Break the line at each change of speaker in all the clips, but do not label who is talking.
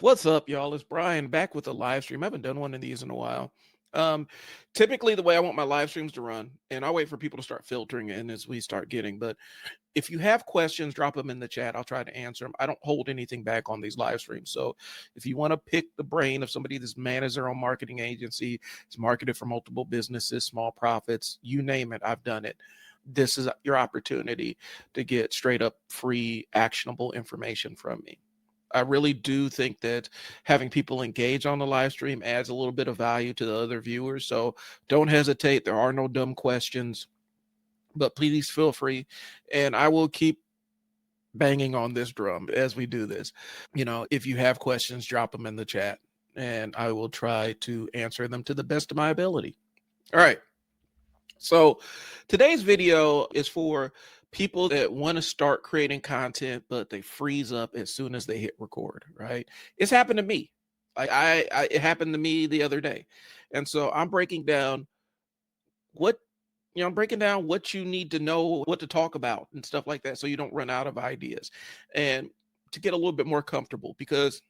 What's up, y'all? It's Brian back with a live stream. I haven't done one of these in a while. Um, Typically, the way I want my live streams to run, and I'll wait for people to start filtering in as we start getting. But if you have questions, drop them in the chat. I'll try to answer them. I don't hold anything back on these live streams. So if you want to pick the brain of somebody that's managed their own marketing agency, it's marketed for multiple businesses, small profits, you name it, I've done it. This is your opportunity to get straight up free, actionable information from me. I really do think that having people engage on the live stream adds a little bit of value to the other viewers. So don't hesitate. There are no dumb questions, but please feel free. And I will keep banging on this drum as we do this. If you have questions, drop them in the chat and I will try to answer them to the best of my ability. All right. So today's video is for people that want to start creating content, but they freeze up as soon as they hit record, right? It's happened to me. It happened to me the other day. And so I'm breaking down what, I'm breaking down what you need to know, what to talk about and stuff like that. So you don't run out of ideas and to get a little bit more comfortable because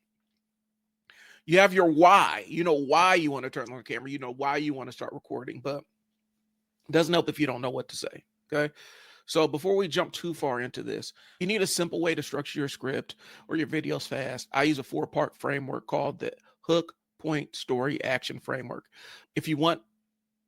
you have your why, why you want to turn on the camera, why you want to start recording, but it doesn't help if you don't know what to say. Okay. So before we jump too far into this, you need a simple way to structure your script or your videos fast. I use a 4-part framework called the hook, point, story, action framework. If you want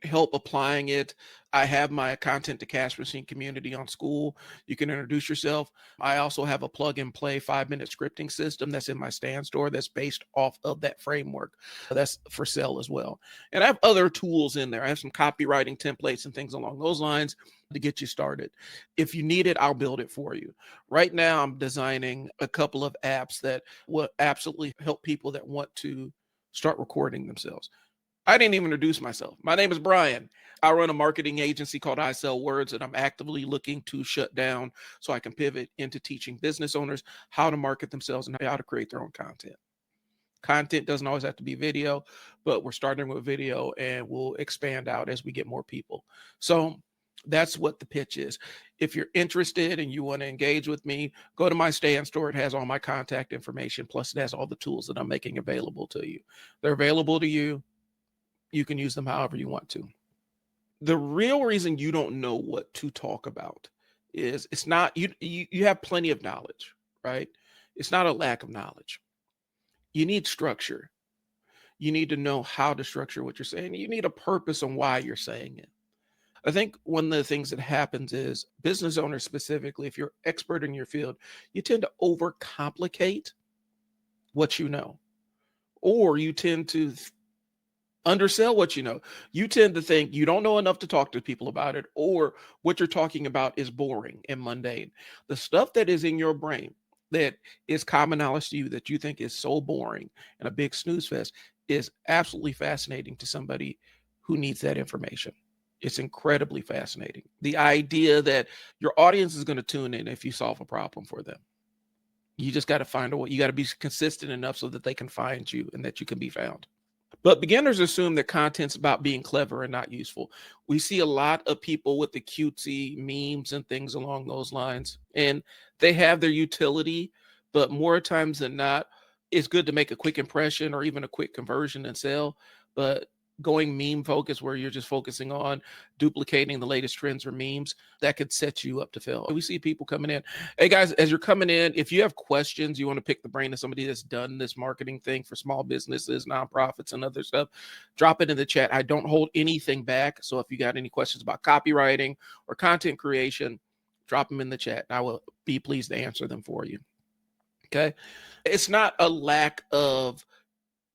help applying it, I have my content to cash machine community on School. You can introduce yourself. I also have a plug and play 5-minute scripting system that's in my stand store that's based off of that framework. That's for sale as well. And I have other tools in there. I have some copywriting templates and things along those lines to get you started. If you need it, I'll build it for you. Right now, I'm designing a couple of apps that will absolutely help people that want to start recording themselves. I didn't even introduce myself. My name is Brian. I run a marketing agency called I Sell Words, and I'm actively looking to shut down so I can pivot into teaching business owners how to market themselves and how to create their own content. Content doesn't always have to be video, but we're starting with video and we'll expand out as we get more people. So that's what the pitch is. If you're interested and you want to engage with me, go to my stand store. It has all my contact information, plus it has all the tools that I'm making available to you. They're available to you. You can use them however you want to. The real reason you don't know what to talk about is it's not you have plenty of knowledge, right? It's not a lack of knowledge. You need structure. You need to know how to structure what you're saying. You need a purpose on why you're saying it. I think one of the things that happens is business owners specifically, if you're expert in your field, you tend to overcomplicate what you know, or you tend to undersell what you know. You tend to think you don't know enough to talk to people about it, or what you're talking about is boring and mundane. The stuff that is in your brain that is common knowledge to you that you think is so boring and a big snooze fest is absolutely fascinating to somebody who needs that information. It's incredibly fascinating. The idea that your audience is going to tune in if you solve a problem for them. You just got to find a way. You got to be consistent enough so that they can find you and that you can be found. But beginners assume that content's about being clever and not useful. We see a lot of people with the cutesy memes and things along those lines, and they have their utility, but more times than not, it's good to make a quick impression or even a quick conversion and sell. But going meme focus, where you're just focusing on duplicating the latest trends or memes, that could set you up to fail. We see people coming in. Hey guys, as you're coming in, if you have questions, you want to pick the brain of somebody that's done this marketing thing for small businesses, nonprofits, and other stuff, drop it in the chat. I don't hold anything back. So if you got any questions about copywriting or content creation, drop them in the chat. I will be pleased to answer them for you. Okay. It's not a lack of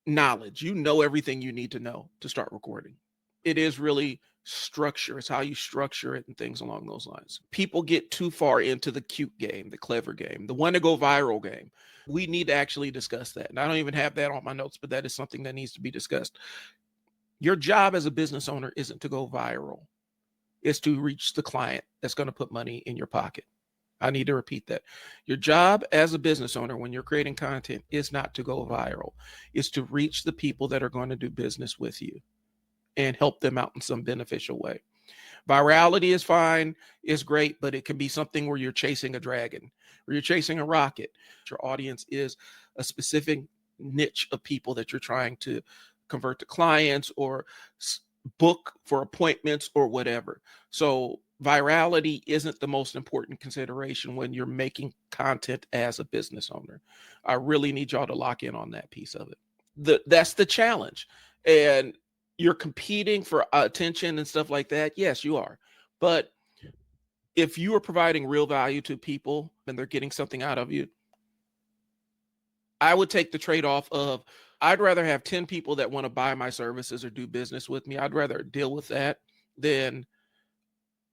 knowledge. You know everything you need to know to start recording. It is really structure. It's how you structure it and things along those lines. People get too far into the cute game, the clever game, the one to go viral game. We need to actually discuss that. And I don't even have that on my notes, but that is something that needs to be discussed. Your job as a business owner isn't to go viral. It's to reach the client that's going to put money in your pocket. I need to repeat that. Your job as a business owner when you're creating content is not to go viral. It's to reach the people that are going to do business with you and help them out in some beneficial way. Virality is fine, it's great, but it can be something where you're chasing a dragon, where you're chasing a rocket. Your audience is a specific niche of people that you're trying to convert to clients or book for appointments or whatever. So virality isn't the most important consideration when you're making content as a business owner. I really need y'all to lock in on that piece of it. That's the challenge. And you're competing for attention and stuff like that. Yes, you are. But if you are providing real value to people and they're getting something out of you, I would take the trade-off of I'd rather have 10 people that want to buy my services or do business with me. I'd rather deal with that than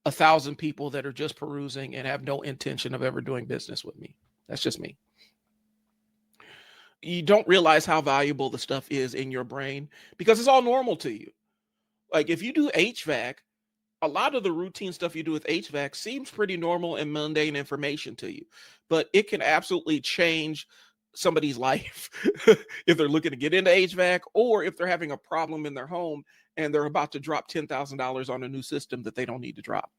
1,000 people that are just perusing and have no intention of ever doing business with me. That's just me. You don't realize how valuable the stuff is in your brain because it's all normal to you. Like if you do HVAC, a lot of the routine stuff you do with HVAC seems pretty normal and mundane information to you, but it can absolutely change somebody's life if they're looking to get into HVAC or if they're having a problem in their home and they're about to drop $10,000 on a new system that they don't need to drop.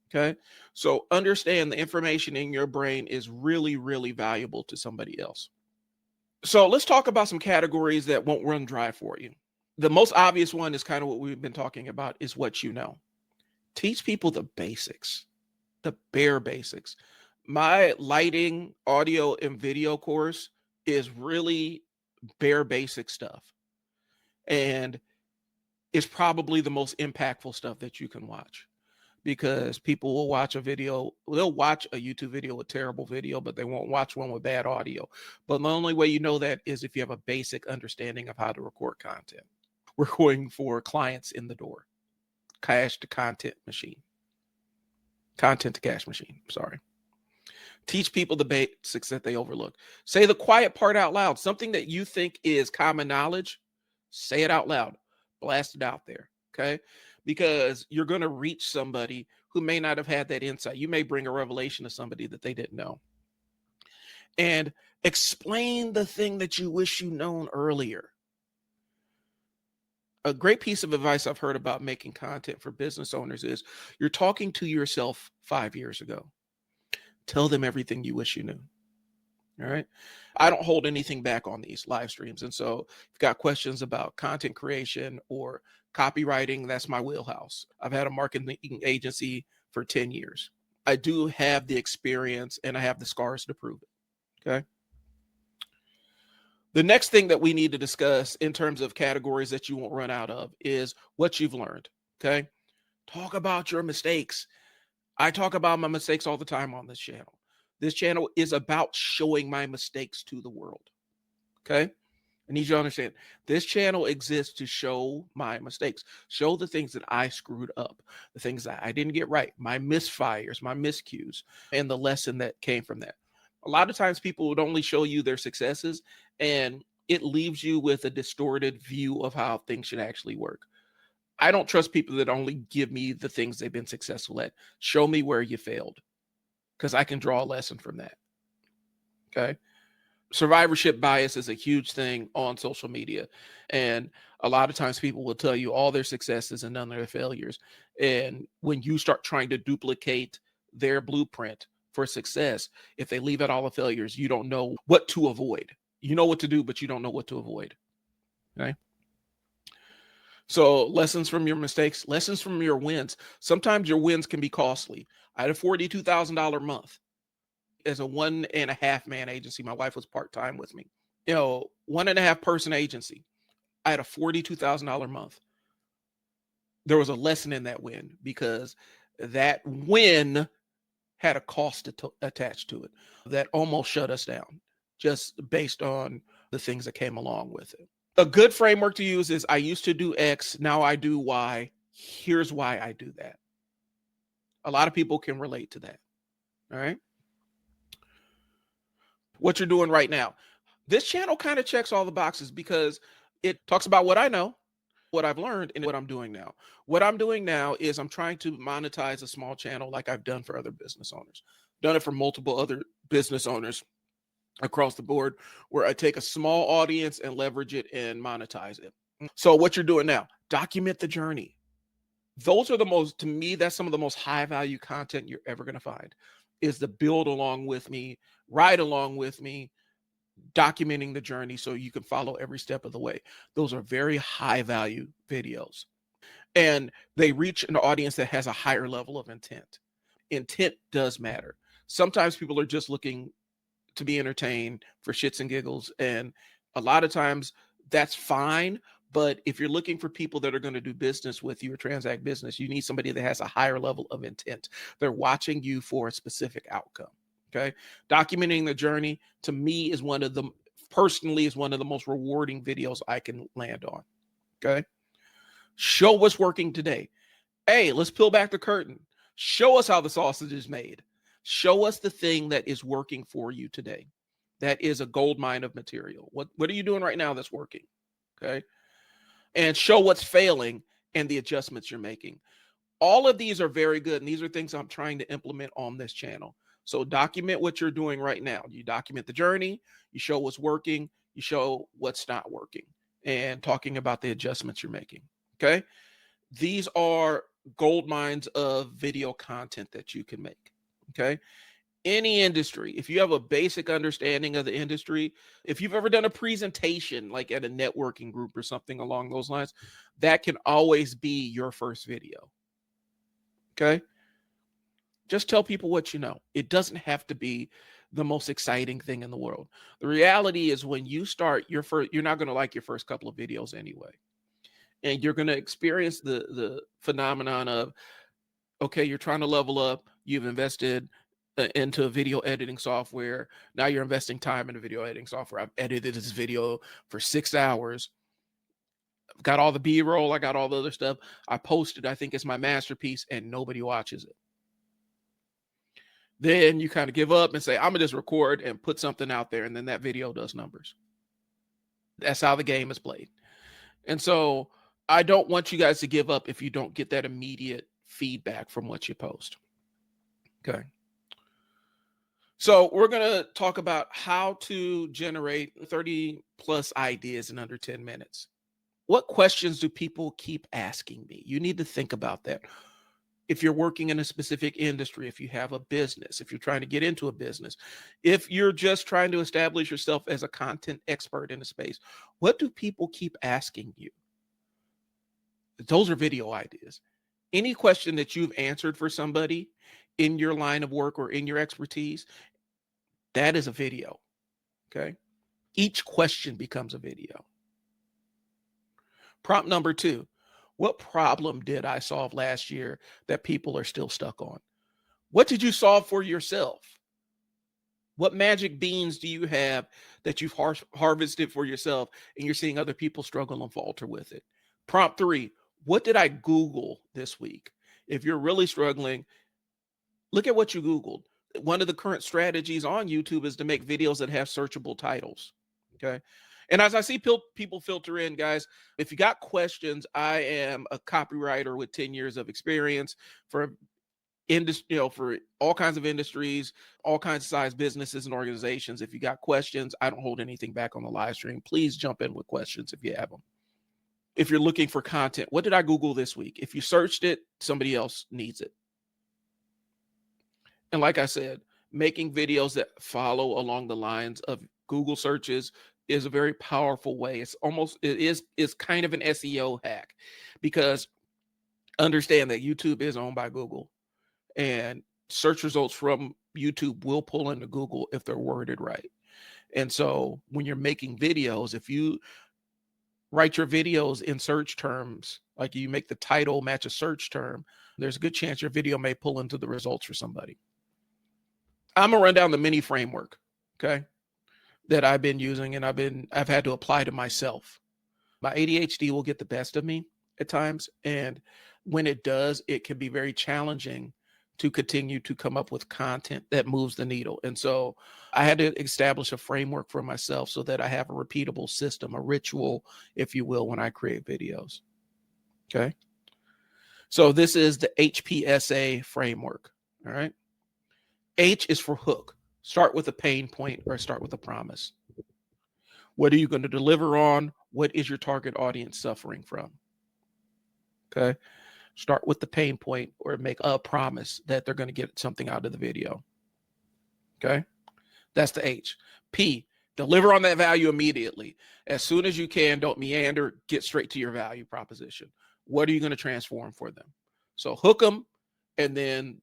Okay. So understand the information in your brain is really, really valuable to somebody else. So let's talk about some categories that won't run dry for you. The most obvious one is kind of what we've been talking about is what you know. Teach people the basics, the bare basics. My lighting, audio, and video course is really bare basic stuff. And it's probably the most impactful stuff that you can watch because people will watch a video, they'll watch a YouTube video with terrible video, but they won't watch one with bad audio. But the only way you know that is if you have a basic understanding of how to record content. We're going for clients in the door, cash to content machine. Content to cash machine. Sorry. Teach people the basics that they overlook. Say the quiet part out loud. Something that you think is common knowledge, say it out loud. Blast it out there. Okay. Because you're going to reach somebody who may not have had that insight. You may bring a revelation to somebody that they didn't know. And explain the thing that you wish you known earlier. A great piece of advice I've heard about making content for business owners is you're talking to yourself 5 years ago. Tell them everything you wish you knew. All right. I don't hold anything back on these live streams. And so if you've got questions about content creation or copywriting, that's my wheelhouse. I've had a marketing agency for 10 years. I do have the experience and I have the scars to prove it. Okay. The next thing that we need to discuss in terms of categories that you won't run out of is what you've learned. Okay. Talk about your mistakes. I talk about my mistakes all the time on this channel. This channel is about showing my mistakes to the world. Okay. I need you to understand this channel exists to show my mistakes, show the things that I screwed up, the things that I didn't get right, my misfires, my miscues, and the lesson that came from that. A lot of times people would only show you their successes and it leaves you with a distorted view of how things should actually work. I don't trust people that only give me the things they've been successful at. Show me where you failed because I can draw a lesson from that. Okay. Survivorship bias is a huge thing on social media. And a lot of times people will tell you all their successes and none of their failures. And when you start trying to duplicate their blueprint for success, if they leave out all the failures, you don't know what to avoid. You know what to do, but you don't know what to avoid. Okay. So lessons from your mistakes, lessons from your wins. Sometimes your wins can be costly. I had a $42,000 month as a 1.5 man agency. My wife was part-time with me. 1.5 person agency. I had a $42,000 month. There was a lesson in that win because that win had a cost attached to it that almost shut us down just based on the things that came along with it. A good framework to use is I used to do X, now I do Y. Here's why I do that. A lot of people can relate to that. All right. What you're doing right now. This channel kind of checks all the boxes because it talks about what I know, what I've learned, and what I'm doing now. What I'm doing now is I'm trying to monetize a small channel like I've done for other business owners. Done it for multiple other business owners across the board where I take a small audience and leverage it and monetize it. So what you're doing now, document the journey. Those are to me, that's some of the most high value content you're ever going to find is the build along with me, ride along with me, documenting the journey so you can follow every step of the way. Those are very high value videos, and they reach an audience that has a higher level of intent. Intent does matter. Sometimes people are just looking to be entertained for shits and giggles, and a lot of times that's fine. But if you're looking for people that are going to do business with you or transact business, you need somebody that has a higher level of intent. They're watching you for a specific outcome. Okay. Documenting the journey, to me, is one of the most rewarding videos I can land on. Okay. Show what's working today. Hey, let's peel back the curtain. Show us how the sausage is made. Show us the thing that is working for you today. That is a gold mine of material. What are you doing right now that's working? Okay. And show what's failing and the adjustments you're making. All of these are very good. And these are things I'm trying to implement on this channel. So document what you're doing right now. You document the journey, you show what's working, you show what's not working, and talking about the adjustments you're making. Okay. These are gold mines of video content that you can make. Okay. Any industry, if you have a basic understanding of the industry, if you've ever done a presentation like at a networking group or something along those lines, that can always be your first video. Okay. Just tell people what you know. It doesn't have to be the most exciting thing in the world. The reality is, when you start your first, you're not going to like your first couple of videos anyway. And you're going to experience the phenomenon of, okay, you're trying to level up. You've invested into video editing software. Now you're investing time in the video editing software. I've edited this video for 6 hours. I've got all the B-roll. I got all the other stuff. I posted, I think it's my masterpiece, and nobody watches it. Then you kind of give up and say, I'm going to just record and put something out there. And then that video does numbers. That's how the game is played. And so I don't want you guys to give up if you don't get that immediate feedback from what you post. Okay. So we're going to talk about how to generate 30 plus ideas in under 10 minutes. What questions do people keep asking me? You need to think about that. If you're working in a specific industry, if you have a business, if you're trying to get into a business, if you're just trying to establish yourself as a content expert in a space, what do people keep asking you? Those are video ideas. Any question that you've answered for somebody in your line of work or in your expertise, that is a video. Okay. Each question becomes a video. Prompt number 2. What problem did I solve last year that people are still stuck on? What did you solve for yourself? What magic beans do you have that you've harvested for yourself and you're seeing other people struggle and falter with it? Prompt 3. What did I Google this week? If you're really struggling, look at what you Googled. One of the current strategies on YouTube is to make videos that have searchable titles. Okay. And as I see people filter in, guys, if you got questions, I am a copywriter with 10 years of experience for for all kinds of industries, all kinds of size businesses and organizations. If you got questions, I don't hold anything back on the live stream. Please jump in with questions if you have them. If you're looking for content, what did I Google this week? If you searched it, somebody else needs it. And like I said, making videos that follow along the lines of Google searches is a very powerful way. It's kind of an SEO hack, because understand that YouTube is owned by Google, and search results from YouTube will pull into Google if they're worded right. And so when you're making videos, if you write your videos in search terms, like you make the title match a search term, there's a good chance your video may pull into the results for somebody. I'm gonna run down the mini framework, okay, that I've been using and I've had to apply to myself. My ADHD will get the best of me at times, and when it does, it can be very challenging to continue to come up with content that moves the needle. And so I had to establish a framework for myself so that I have a repeatable system, a ritual, if you will, when I create videos. Okay. So this is the HPSA framework. All right. H is for hook. Start with a pain point or start with a promise. What are you going to deliver on? What is your target audience suffering from? Okay. Start with the pain point or make a promise that they're going to get something out of the video. Okay. That's the H. P, Deliver on that value immediately. As soon as you can, don't meander, get straight to your value proposition. What are you going to transform for them? So hook them, and then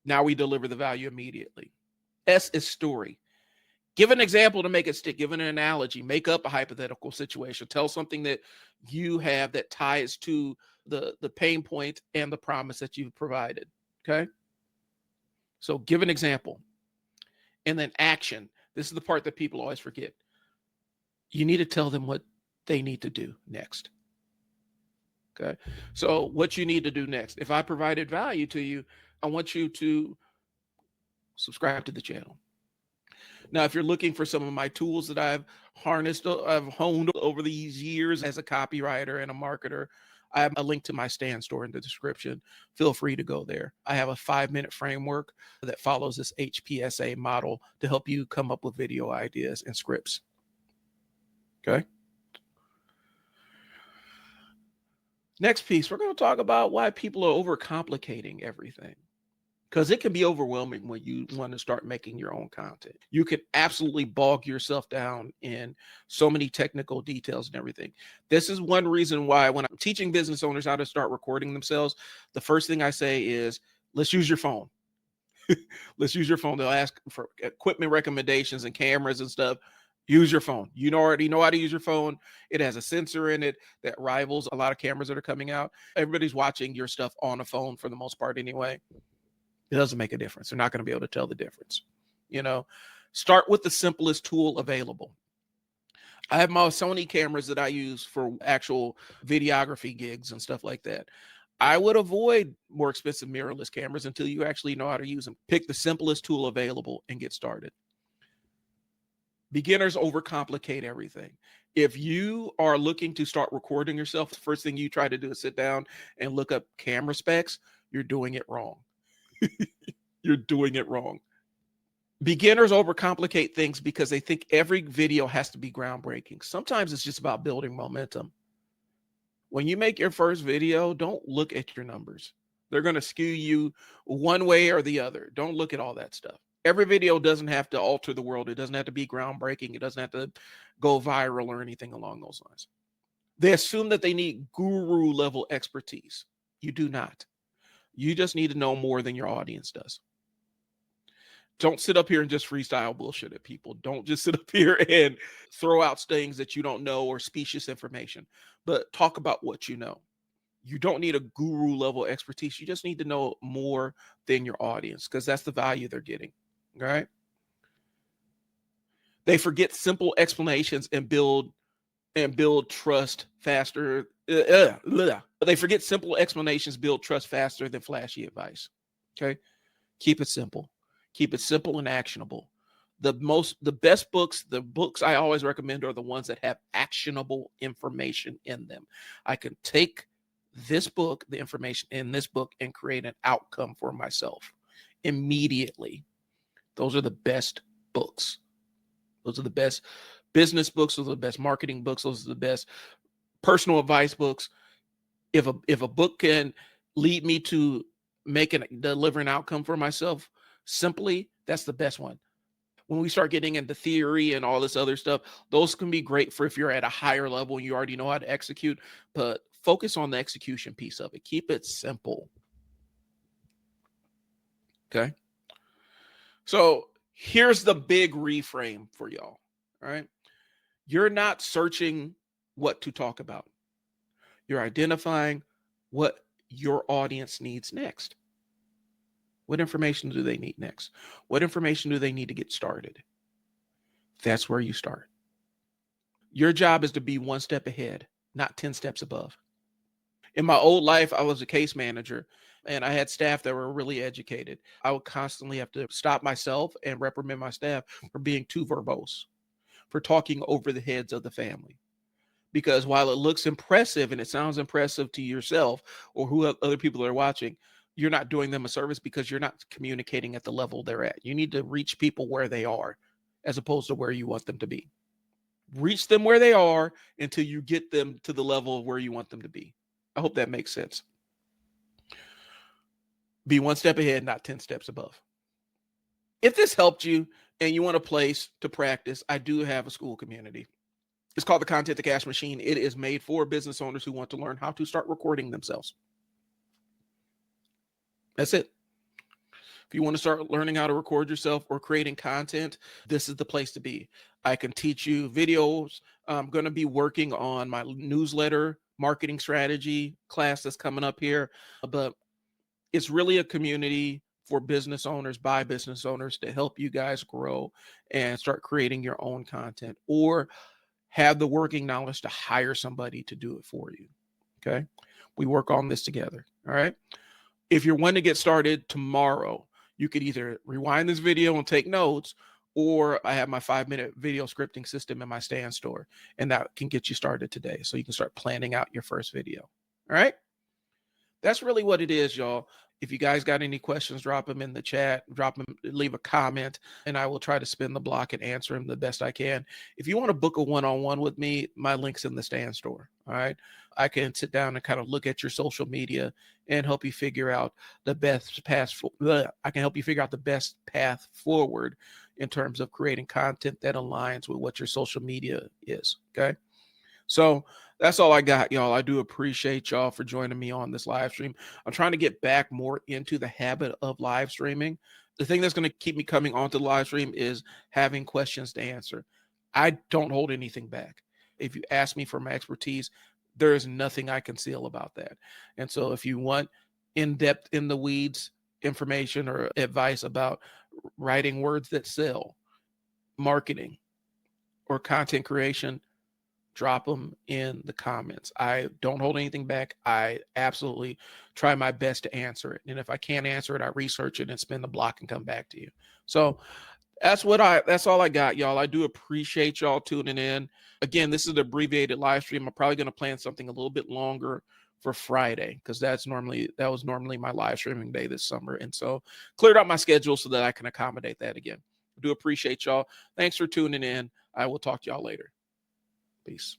now we deliver the value immediately. S is story. Give an example to make it stick. Give an analogy. Make up a hypothetical situation. Tell something that you have that ties to the pain point and the promise that you've provided. Okay? So give an example. And then action. This is the part that people always forget. You need to tell them what they need to do next. Okay. So what you need to do next. If I provided value to you, I want you to subscribe to the channel. Now, if you're looking for some of my tools that I've harnessed, I've honed over these years as a copywriter and a marketer, I have a link to my stand store in the description. Feel free to go there. I have a 5-minute framework that follows this HPSA model to help you come up with video ideas and scripts. Okay. Next piece, we're going to talk about why people are overcomplicating everything. Because it can be overwhelming when you want to start making your own content. You can absolutely bog yourself down in so many technical details and everything. This is one reason why when I'm teaching business owners how to start recording themselves, the first thing I say is, let's use your phone. Let's use your phone. They'll ask for equipment recommendations and cameras and stuff. Use your phone. You already know how to use your phone. It has a sensor in it that rivals a lot of cameras that are coming out. Everybody's watching your stuff on a phone for the most part anyway. It doesn't make a difference. They're not going to be able to tell the difference. Start with the simplest tool available. I have my Sony cameras that I use for actual videography gigs and stuff like that. I would avoid more expensive mirrorless cameras until you actually know how to use them. Pick the simplest tool available and get started. Beginners overcomplicate everything. If you are looking to start recording yourself, the first thing you try to do is sit down and look up camera specs. You're doing it wrong. You're doing it wrong. Beginners overcomplicate things because they think every video has to be groundbreaking. Sometimes it's just about building momentum. When you make your first video, don't look at your numbers. They're going to skew you one way or the other. Don't look at all that stuff. Every video doesn't have to alter the world. It doesn't have to be groundbreaking. It doesn't have to go viral or anything along those lines. They assume that they need guru level expertise. You do not. You just need to know more than your audience does. Don't sit up here and just freestyle bullshit at people. Don't just sit up here and throw out things that you don't know or specious information, but talk about what you know. You don't need a guru level expertise. You just need to know more than your audience because that's the value they're getting. All right. They forget simple explanations and build trust faster. They forget simple explanations, build trust faster than flashy advice. Okay. Keep it simple. Keep it simple and actionable. The best books, the books I always recommend are the ones that have actionable information in them. I can take this book, the information in this book, and create an outcome for myself immediately. Those are the best books. Those are the best business books. Those are the best marketing books. Those are the best personal advice books. If a book can lead me to deliver an outcome for myself simply, that's the best one. When we start getting into theory and all this other stuff, those can be great for if you're at a higher level and you already know how to execute, but focus on the execution piece of it. Keep it simple. Okay. So here's the big reframe for y'all. All right. You're not searching what to talk about. You're identifying what your audience needs next. What information do they need next? What information do they need to get started? That's where you start. Your job is to be one step ahead, not 10 steps above. In my old life, I was a case manager and I had staff that were really educated. I would constantly have to stop myself and reprimand my staff for being too verbose, for talking over the heads of the family. Because while it looks impressive and it sounds impressive to yourself or who other people are watching, you're not doing them a service because you're not communicating at the level they're at. You need to reach people where they are as opposed to where you want them to be. Reach them where they are until you get them to the level of where you want them to be. I hope that makes sense. Be one step ahead, not 10 steps above. If this helped you, and you want a place to practice, I do have a school community. It's called the Content to Cash Machine. It is made for business owners who want to learn how to start recording themselves. That's it. If you want to start learning how to record yourself or creating content, this is the place to be. I can teach you videos. I'm going to be working on my newsletter marketing strategy class that's coming up here. But it's really a community for business owners, by business owners, to help you guys grow and start creating your own content, or have the working knowledge to hire somebody to do it for you. Okay. We work on this together. All right. If you're wanting to get started tomorrow, you could either rewind this video and take notes, or I have my 5-minute video scripting system in my Stand store, and that can get you started today. So you can start planning out your first video. All right. That's really what it is, y'all. If you guys got any questions, drop them in the chat, leave a comment, and I will try to spin the block and answer them the best I can. If you want to book a one-on-one with me, my link's in the Stand store. All right. I can sit down and kind of look at your social media and help you figure out the best path. I can help you figure out the best path forward in terms of creating content that aligns with what your social media is. Okay. So that's all I got, y'all. I do appreciate y'all for joining me on this live stream. I'm trying to get back more into the habit of live streaming. The thing that's going to keep me coming onto the live stream is having questions to answer. I don't hold anything back. If you ask me for my expertise, there is nothing I conceal about that. And so if you want in-depth, in the weeds information or advice about writing words that sell, marketing, or content creation, drop them in the comments. I don't hold anything back. I absolutely try my best to answer it. And if I can't answer it, I research it and spin the block and come back to you. So that's all I got, y'all. I do appreciate y'all tuning in. Again, this is an abbreviated live stream. I'm probably going to plan something a little bit longer for Friday, because that was normally my live streaming day this summer. And so cleared out my schedule so that I can accommodate that again. I do appreciate y'all. Thanks for tuning in. I will talk to y'all later. Peace.